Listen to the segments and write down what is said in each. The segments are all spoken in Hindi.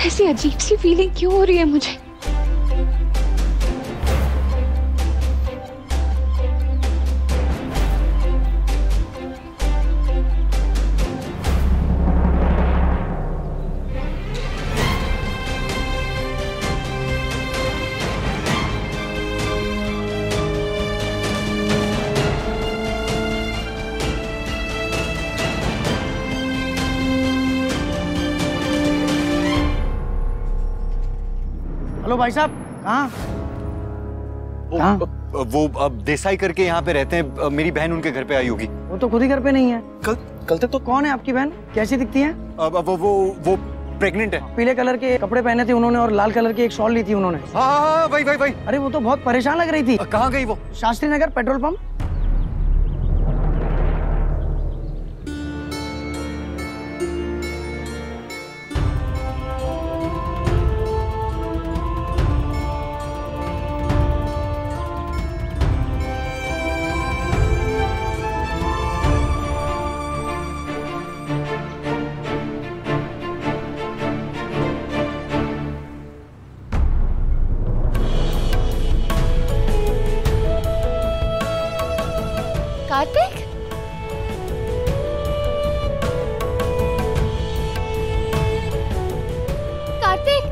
ऐसी अजीब सी फीलिंग क्यों हो रही है मुझे? हेलो भाई साहब, कहाँ? वो अब देसाई करके यहाँ पे रहते हैं। मेरी बहन उनके घर पे आई होगी। वो तो खुद ही घर पे नहीं है। कल तक तो कौन है आपकी बहन? कैसी दिखती है? वो प्रेग्नेंट है। पीले कलर के कपड़े पहने थे उन्होंने और लाल कलर की एक शॉल ली थी उन्होंने। हाँ भाई। अरे वो तो बहुत परेशान लग रही थी। कहाँ गई वो? Shastri Nagar petrol pump. कार्तिक, कार्तिक,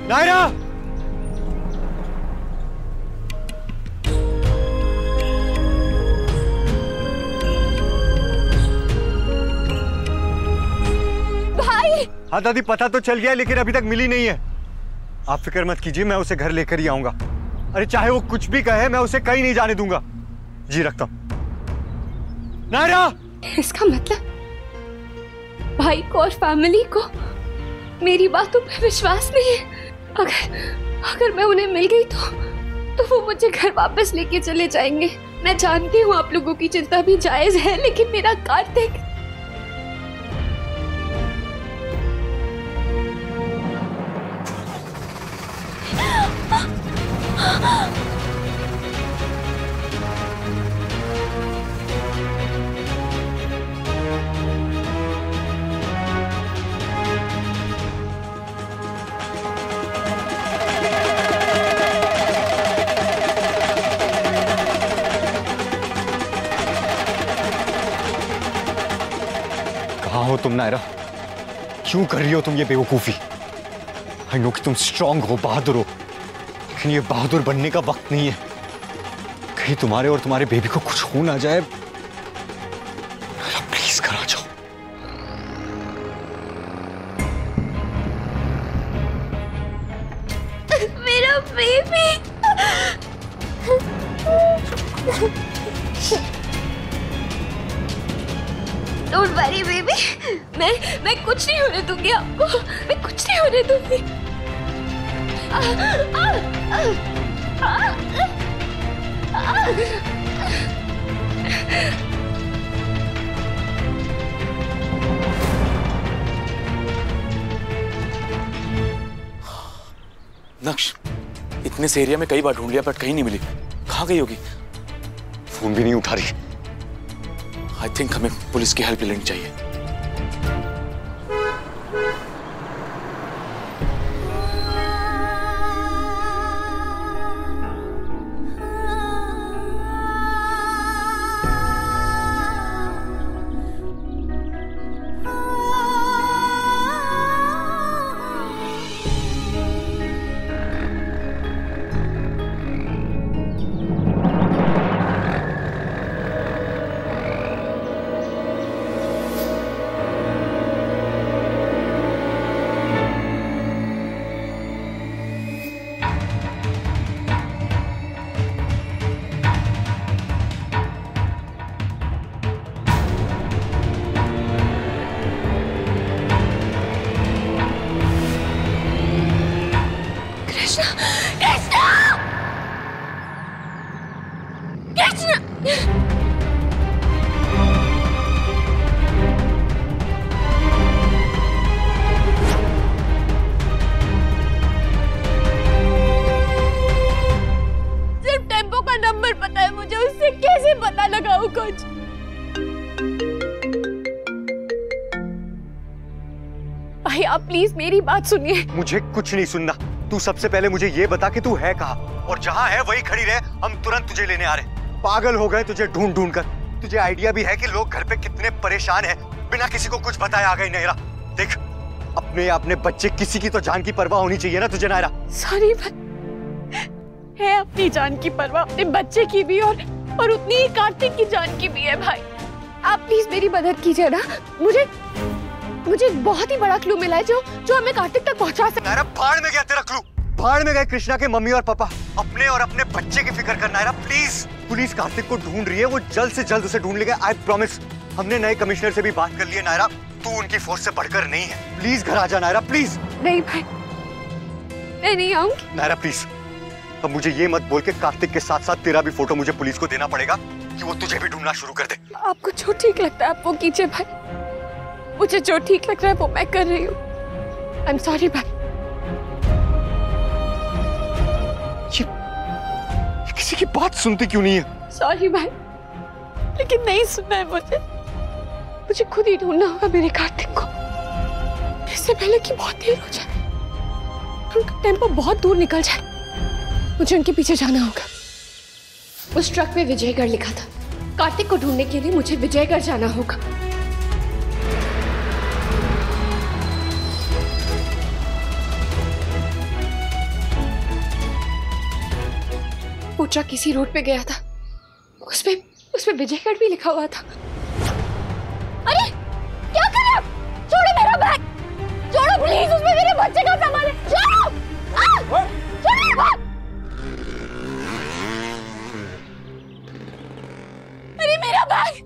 नायरा! भाई! हाँ दादी, पता तो चल गया लेकिन अभी तक मिली नहीं है। आप फिक्र मत कीजिए, मैं उसे घर लेकर ही आऊंगा। अरे चाहे वो कुछ भी कहे, मैं उसे कहीं नहीं जाने दूंगा। जी रखता हूं। नायरा! इसका मतलब भाई को और फैमिली को मेरी बातों पे विश्वास नहीं है। अगर मैं उन्हें मिल गई तो वो मुझे घर वापस लेके चले जाएंगे। मैं जानती हूँ आप लोगों की चिंता भी जायज है, लेकिन मेरा कार्तिक। कहाँ हो तुम नायरा? क्यों कर रही हो तुम ये बेवकूफी? आई नो कि तुम स्ट्रांग हो, बहादुर हो, लेकिन ये बहादुर बनने का वक्त नहीं है। कहीं तुम्हारे और तुम्हारे बेबी को कुछ हो ना जाए। प्लीज घर आ जाओ। मेरा बेबी। डोंट वरी बेबी, मैं कुछ नहीं होने दूंगी आपको। मैं कुछ नहीं होने दूंगी। नक्श, इतने से एरिया में कई बार ढूंढ लिया बट कहीं नहीं मिली। कहाँ गई होगी? फोन भी नहीं उठा रही। आई थिंक हमें पुलिस की हेल्प लेनी चाहिए। कृष्णा, कृष्णा, कृष्णा। सिर्फ टेम्पो का नंबर पता है मुझे, उससे कैसे पता लगाऊं कुछ? भाई आप प्लीज मेरी बात सुनिए। मुझे कुछ नहीं सुनना। तू सबसे पहले मुझे ये बता कि तू है कहाँ, और जहाँ है वही खड़ी रहे, हम तुरंत तुझे लेने आ रहे। पागल हो गए तुझे ढूंढ ढूंढ कर। तुझे आइडिया भी है कि लोग घर पे कितने परेशान हैं, बिना किसी को कुछ बताए आ गए। नायरा देख, अपने बच्चे, किसी की तो जान की परवाह होनी चाहिए ना तुझे। नायरा सॉरी भाई, है अपनी जान की परवाह, अपने बच्चे की भी, और उतनी ही कार्तिक की जान की भी है। भाई आप प्लीज मेरी मदद कीजिए ना। मुझे एक बहुत ही बड़ा क्लू मिला है जो हमें कार्तिक तक पहुंचा सकता है। नायरा भाड़ में गया तेरा क्लू, भाड़ में गए कृष्णा के मम्मी और पापा। अपने और अपने बच्चे की फिक्र कर नायरा प्लीज। पुलिस कार्तिक को ढूंढ रही है, वो जल्द से जल्द उसे ढूंढ लेगा, आई प्रॉमिस। हमने नए कमिश्नर से भी बात कर ली है नायरा, तू उनकी फोर्स से बढ़कर नहीं है। प्लीज घर आ जा नायरा, प्लीज। नहीं भाई, मैं नहीं आऊंगी। नायरा प्लीज, अब मुझे ये मत बोल के कार्तिक के साथ साथ तेरा भी फोटो मुझे पुलिस को देना पड़ेगा कि वो तुझे भी ढूंढना शुरू कर दे। आपको जो ठीक लगता है आप वो कीजिए भाई, मुझे जो ठीक लग रहा है वो मैं कर रही हूँ। आई एम सॉरी भाई। ये किसी की बात सुनती क्यों नहीं है? सॉरी भाई, लेकिन नहीं सुनना है मुझे खुद ही ढूंढना होगा मेरे कार्तिक को, इससे पहले कि बहुत देर हो जाए, उनका टेम्पो बहुत दूर निकल जाए। मुझे उनके पीछे जाना होगा। उस ट्रक पे विजयगढ़ लिखा था, कार्तिक को ढूंढने के लिए मुझे विजयगढ़ जाना होगा। वो ट्रक किसी रोड पे गया था, उसपे विजयगढ़ भी लिखा हुआ था। अरे क्या कर रहे हो? छोड़ो मेरा बैग, छोड़ो प्लीज, उसमें मेरे बच्चे का सामान है। छोड़ो, छोड़ो। अरे मेरा बैग,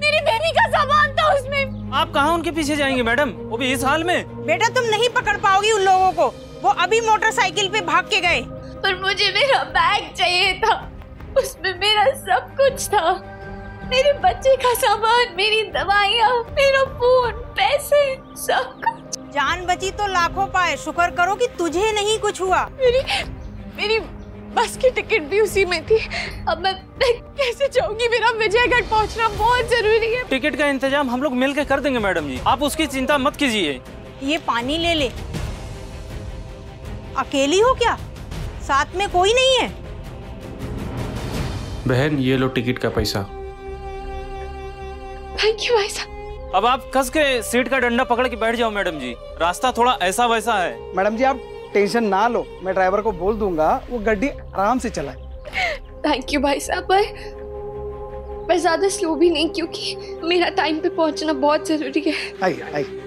मेरी बेबी का सामान था उसमें। आप कहाँ उनके पीछे जाएंगे मैडम, वो भी इस हाल में? बेटा तुम नहीं पकड़ पाओगी उन लोगों को, वो अभी मोटरसाइकिल पे भाग के गए। पर मुझे मेरा बैग चाहिए था, उसमें मेरा सब कुछ था, मेरे बच्चे का सामान, मेरी दवाइयाँ, मेरा फोन, पैसे, सब कुछ। जान बची तो लाखों पाए, शुक्र करो कि तुझे नहीं कुछ हुआ। मेरी बस की टिकट भी उसी में थी। अब मैं कैसे जाऊंगी? मेरा विजयगढ़ पहुंचना बहुत जरूरी है। टिकट का इंतजाम हम लोग मिलकर कर देंगे मैडम जी, आप उसकी चिंता मत कीजिए। ये पानी ले ले। अकेली हो क्या? साथ में कोई नहीं है? बहन ये लो टिकट का पैसा। थैंक यू भाई साहब। अब आप कस के सीट का डंडा पकड़ के बैठ जाओ मैडम जी, रास्ता थोड़ा ऐसा वैसा है। मैडम जी आप टेंशन ना लो, मैं ड्राइवर को बोल दूंगा वो गाड़ी आराम से चलाए। थैंक यू भाई साहब। मैं ज्यादा स्लो भी नहीं, क्योंकि मेरा टाइम पे पहुंचना बहुत जरूरी है। आइए आइए।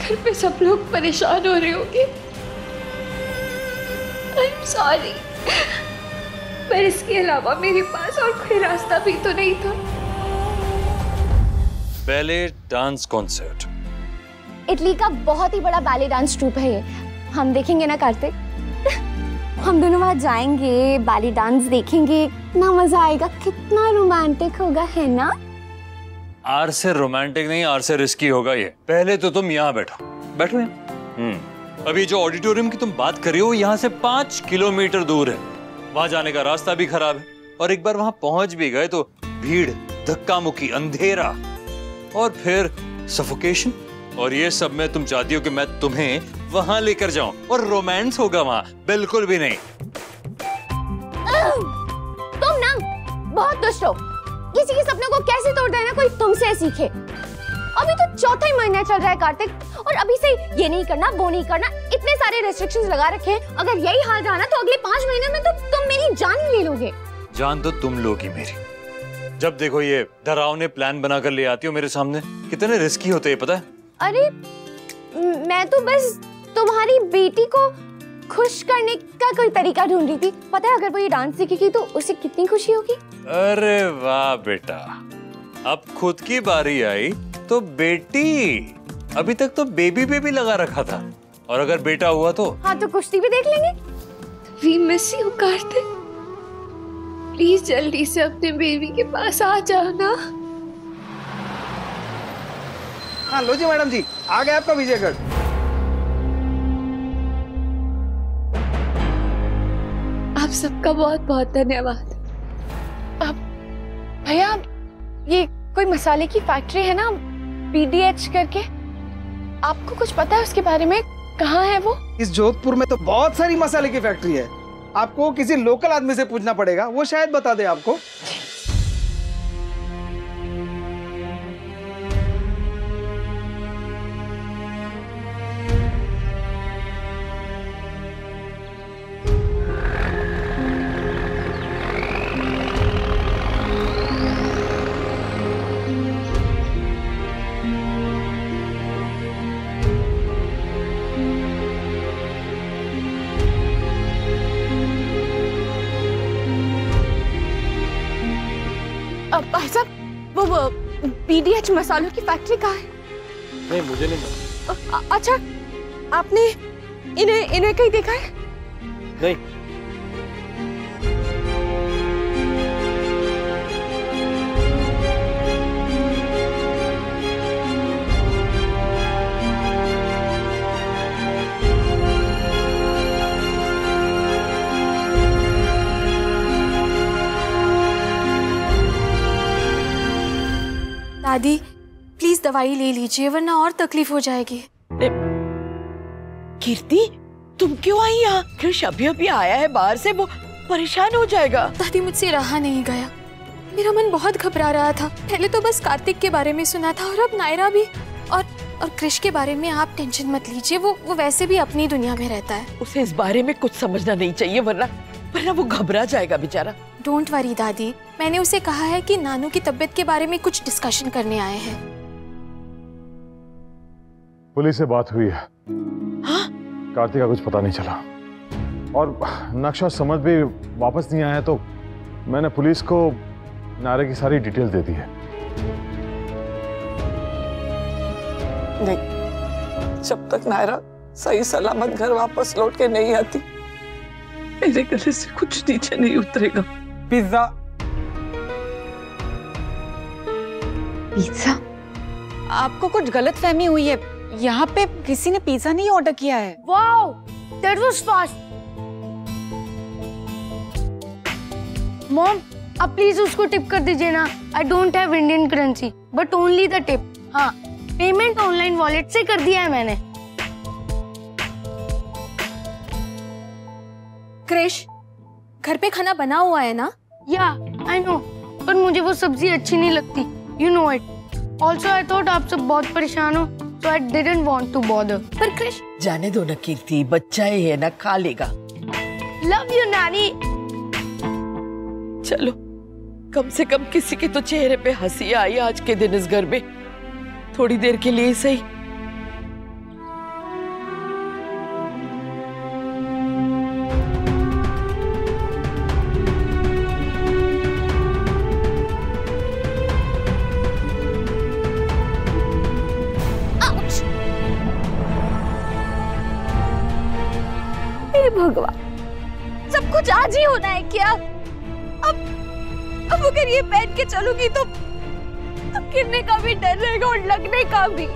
घर पे सब लोग परेशान हो रहे होंगे। आई एम सॉरी, पर इसके अलावा मेरे पास और कोई रास्ता भी तो नहीं था। बैले डांस कॉन्सर्ट, इटली का बहुत ही बड़ा बैले डांस ट्रूप है ये, हम देखेंगे ना कार्तिक? हम दोनों वहाँ जाएंगे, बैले डांस देखेंगे, कितना मजा आएगा, कितना रोमांटिक होगा, है ना? आर से रोमांटिक नहीं, आर से रिस्की होगा ये। पहले तो तुम यहाँ बैठो, बैठो यहाँ। अभी जो ऑडिटोरियम की तुम बात कर रही हो यहाँ से 5 किलोमीटर दूर है, वहां जाने का रास्ता भी खराब है, और एक बार वहां पहुंच भी गए तो भीड़, धक्का मुक्की, अंधेरा, और फिर सफोकेशन। और ये सब में तुम चाहती हो कि मैं तुम्हें वहां लेकर जाऊं और रोमांस होगा वहां? बिल्कुल भी नहीं। तुम ना बहुत दुष्ट हो, किसी के सपनों को कैसे तोड़ देना कोई तुमसे सीखे। अभी तो चौथा ही महीना चल रहा है कार्तिक, और अभी से ये नहीं करना वो नहीं करना, इतने सारे रेस्ट्रिक्शंस लगा रखे हैं। अगर यही हाल रहा ना तो अगले 5 महीने में तो तुम मेरी जान ही ले लोगे। जान तो तुम लोगी मेरी। जब देखो ये डरावने प्लान बनाकर ले आती हो मेरे सामने, कितने रिस्की होते हैं पता है? अरे मैं तो बस तुम्हारी बेटी को खुश करने का कोई तरीका ढूंढ रही थी। पता है अगर वो ये डांस सीखेगी तो उसे कितनी खुशी होगी। अरे वाह बेटा, अब खुद की बारी आई तो बेटी। अभी तक तो बेबी बेबी लगा रखा था, और अगर बेटा हुआ तो हाँ तो कुश्ती भी देख लेंगे। We miss you Kartik, please जल्दी से अपने बेबी के पास आ जाओ ना। हाँ लो जी मैडम जी, आ गया आपका विजयगढ़। आप सबका बहुत बहुत धन्यवाद। भैया ये कोई मसाले की फैक्ट्री है ना, PDH करके, आपको कुछ पता है उसके बारे में? कहाँ है वो? इस जोधपुर में तो बहुत सारी मसाले की फैक्ट्री है। आपको किसी लोकल आदमी से पूछना पड़ेगा, वो शायद बता दे आपको। भाई साहब वो PDH मसालों की फैक्ट्री कहाँ है? नहीं मुझे नहीं। अच्छा आपने इन्हें कहीं देखा है? नहीं। दादी प्लीज दवाई ले लीजिए वरना और तकलीफ हो जाएगी। कीर्ति तुम क्यों आई यहाँ? कृष अभी अभी आया है बाहर से, वो परेशान हो जाएगा। दादी मुझसे रहा नहीं गया, मेरा मन बहुत घबरा रहा था। पहले तो बस कार्तिक के बारे में सुना था और अब नायरा भी, और कृष के बारे में आप टेंशन मत लीजिए, वो वैसे भी अपनी दुनिया में रहता है। उसे इस बारे में कुछ समझना नहीं चाहिए, वरना वो घबरा जाएगा बेचारा। डोंट वरी दादी, मैंने उसे कहा है कि नानू की तबीयत के बारे में कुछ डिस्कशन करने आए हैं। पुलिस से बात हुई है। हाँ? कार्तिक का कुछ पता नहीं चला और नक्शा समझ भी वापस नहीं आया, तो मैंने पुलिस को नायरा की सारी डिटेल्स दे दी है। नहीं, जब तक नायरा सही सलामत घर वापस लौट के नहीं आती मेरे गले से कुछ नीचे नहीं उतरेगा। Pizza pizza? आपको कुछ गलतफहमी हुई है, यहाँ पे किसी ने पिज्जा नहीं ऑर्डर किया है। Wow, that was fast. Mom अब प्लीज उसको टिप कर दीजिए ना। I don't have Indian currency but only the tip. हाँ, पेमेंट ऑनलाइन वॉलेट से कर दिया है मैंने। कृष, घर पे खाना बना हुआ है ना? या आई नो, पर मुझे वो सब्जी अच्छी नहीं लगती, you know it. Also I thought आप सब बहुत परेशान हो, so I didn't want to bother. पर कृष, जाने दो ना कीर्ति, बच्चा ही है ना, खा लेगा। Love you नानी। चलो, कम से कम किसी के तो चेहरे पे हंसी आई आज के दिन इस घर में, थोड़ी देर के लिए सही। भगवान, सब कुछ आज ही होना है क्या? अब अगर ये बैठ के चलूंगी तो गिरने का भी डर रहेगा और लगने का भी।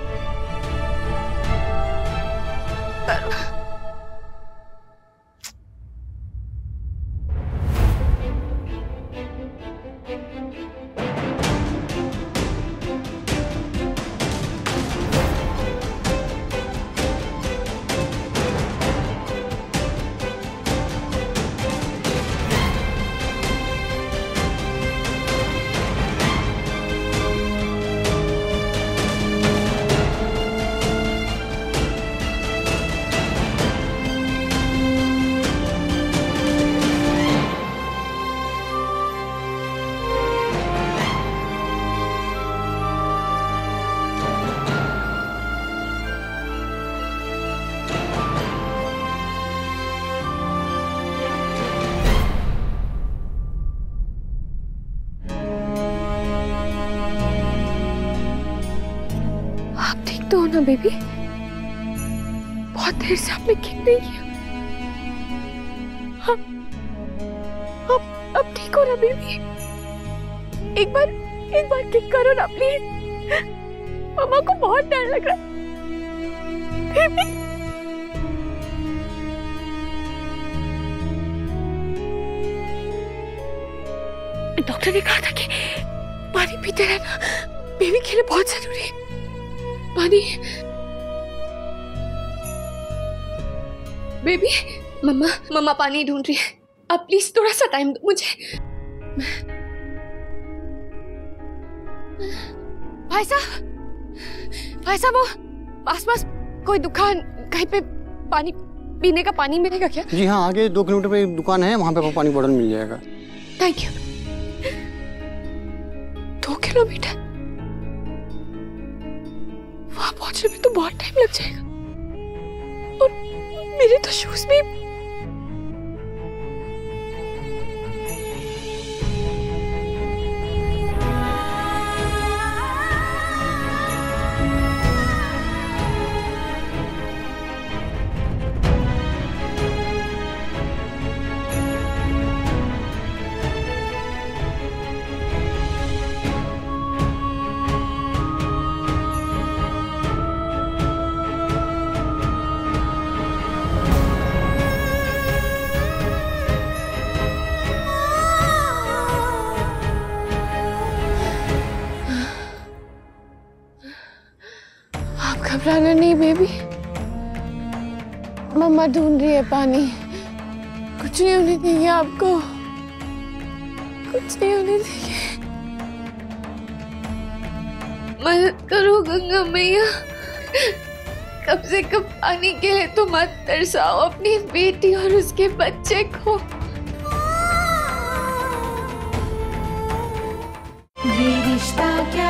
ना बेबी, बहुत देर से आपने किक नहीं किया। हाँ, अब ठीक हो ना बेबी? एक बार किक करो ना प्लीज। मम्मा को बहुत डर लग रहा है। बेबी डॉक्टर ने कहा था कि पानी पीते रहना बेबी के लिए बहुत जरूरी है। पानी। बेबी, मम्मा पानी ढूंढ रही है। अब प्लीज थोड़ा सा टाइम दो मुझे। भाई साहब वो आसपास कोई दुकान कहीं पे पानी पीने का पानी मिलेगा क्या? जी हाँ, आगे 2 किलोमीटर पे एक दुकान है, वहाँ पे आपको पानी बॉटल मिल जाएगा। Thank you. 2 किलोमीटर वहां पहुंचने में तो बहुत टाइम लग जाएगा, और मेरे तो शूज भी। घबराना नहीं बेबी, मम्मा ढूंढ रही है पानी। कुछ नहीं होने देंगे आपको, कुछ नहीं होने देंगे। मदद करो गंगा मैया, कब से कब पानी के लिए तो मत तरसाओ अपनी बेटी और उसके बच्चे को। ये रिश्ता क्या